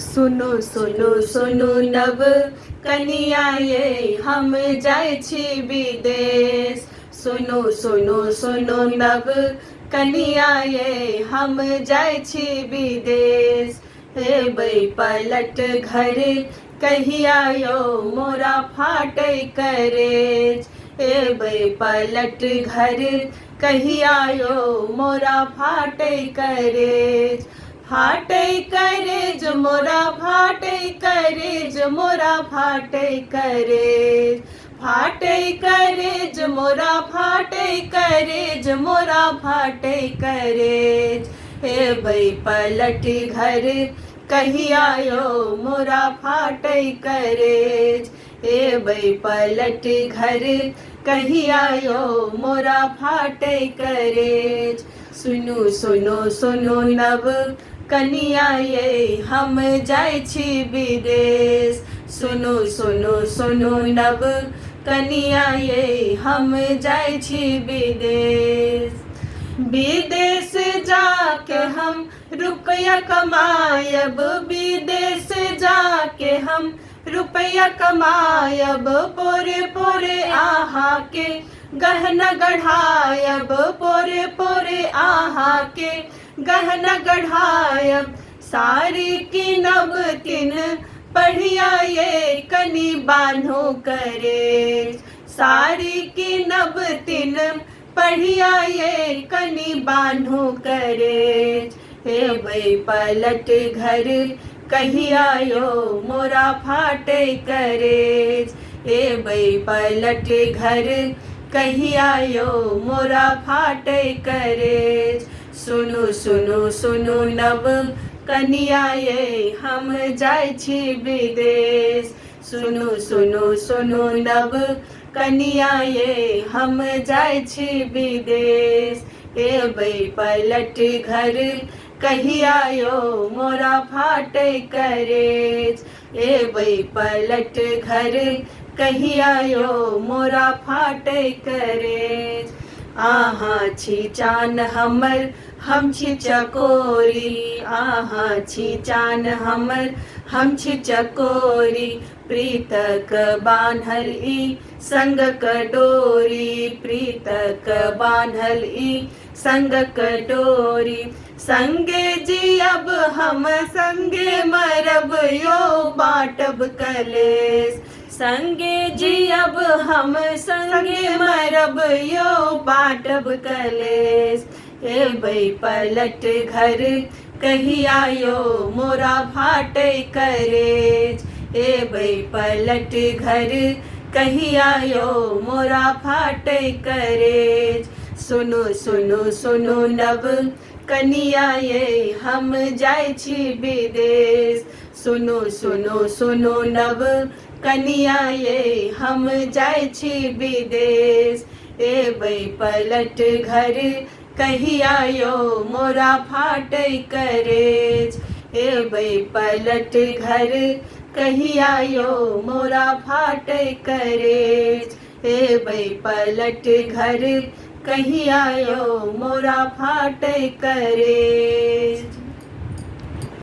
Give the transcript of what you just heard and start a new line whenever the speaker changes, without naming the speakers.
सुनो सुनो सुनो नव कनिया ये हम जाय छी विदेश। सुनो सुनो सुनो नव कनिया ये हम जाय छी विदेश। हेबै पलट घर कहिया यौ मोरा फाटै करेज। हेबै पलट घर कहिया यौ मोरा फाटै करेज। फाटै करेज मोरा फाटै करेज मोरा फाटै करेज। फाटै करेज मोरा फाटै करेज मोरा फाटै करेज। हेबै पलट घर कहिया यौ मोरा फाटै करेज। हेबै पलट घर कहिया यौ मोरा फाटै करेज। सुनू सुनो सुनो नव कनिया ये हम जाय छी विदेश। सुनो सुनो सुनो नव कनिया ये हम जाय छी विदेश। विदेश जाके हम रुपया कमायब। विदेश जाके हम रुपया कमायब। पोरे पोरे आहा के गहना गढ़ायब। पोरे पोरे आहा के गहना गढ़ायब। साड़ी किनब तीन बढ़िया ये कनी बान्हो करेज। साड़ी किनब तीन बढ़िया ये कनी बान्हो करेज। हेबै पलट घर कहिया यौ मोरा फाटै करेज। हेबै पलट घर कहिया यौ मोरा फाटै करेज। सुनु सुनु सुनु नव कनिया ये हम जाय छी विदेश। सुनु सुनु सुनु नव कनिया ये हम जाय छी विदेश। हेबै पलट घर कहिया यौ मोरा फाटै करेज। हेबै पलट घर कहिया यौ मोरा फाटै करेज। आहा छी चान हमर हम छी चकोरी। आहा छी चान हमर हम छी चकोरी। प्रीतक बान्हल ई संगक डोरी। प्रीतक बान्हल ई संगक डोरी। संगे जियब हम संगे मरब यौ बाटब कलेश। संगे जियब हम संगे मरब यौ बाटब कलेश। हेबै पलट घर कहिया यौ मोरा फाटै करेज। हेबै पलट घर कहिया यौ मोरा फाटै करेज। सुनो सुनो सुनो नव कनिया ये हम जाय छी विदेश। सुनो सुनो सुनो नव कनिया ये हम जाय छी विदेश। हेबै पलट घर कहिया यौ मोरा फाटै करेज। हेबै पलट घर कहिया यौ मोरा फाटै करेज। हेबै पलट घर कहिया यौ मोरा फाटै करेज।